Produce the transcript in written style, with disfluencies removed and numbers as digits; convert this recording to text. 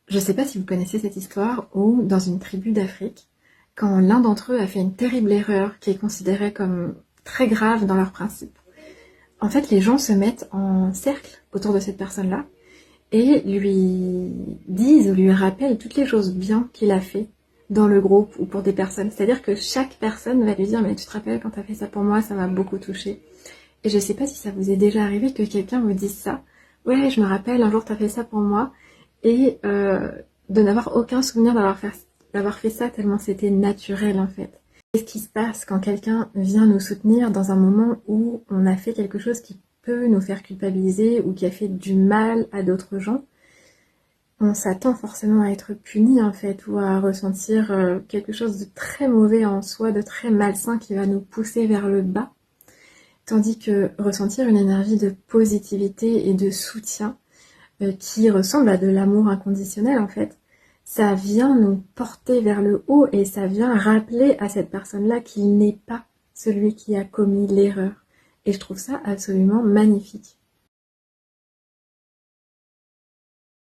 Je sais pas si vous connaissez cette histoire où, dans une tribu d'Afrique, quand l'un d'entre eux a fait une terrible erreur qui est considérée comme très grave dans leurs principes, en fait, les gens se mettent en cercle autour de cette personne-là et lui disent ou lui rappellent toutes les choses bien qu'il a fait dans le groupe ou pour des personnes. C'est-à-dire que chaque personne va lui dire «Mais tu te rappelles quand t'as fait ça pour moi, ça m'a beaucoup touché». Et je sais pas si ça vous est déjà arrivé que quelqu'un vous dise ça. «Ouais, je me rappelle, un jour t'as fait ça pour moi». Et de n'avoir aucun souvenir d'avoir fait ça tellement c'était naturel en fait. Qu'est-ce qui se passe quand quelqu'un vient nous soutenir dans un moment où on a fait quelque chose qui peut nous faire culpabiliser ou qui a fait du mal à d'autres gens? On s'attend forcément à être puni en fait ou à ressentir quelque chose de très mauvais en soi, de très malsain qui va nous pousser vers le bas. Tandis que ressentir une énergie de positivité et de soutien qui ressemble à de l'amour inconditionnel en fait, ça vient nous porter vers le haut et ça vient rappeler à cette personne-là qu'il n'est pas celui qui a commis l'erreur. Et je trouve ça absolument magnifique.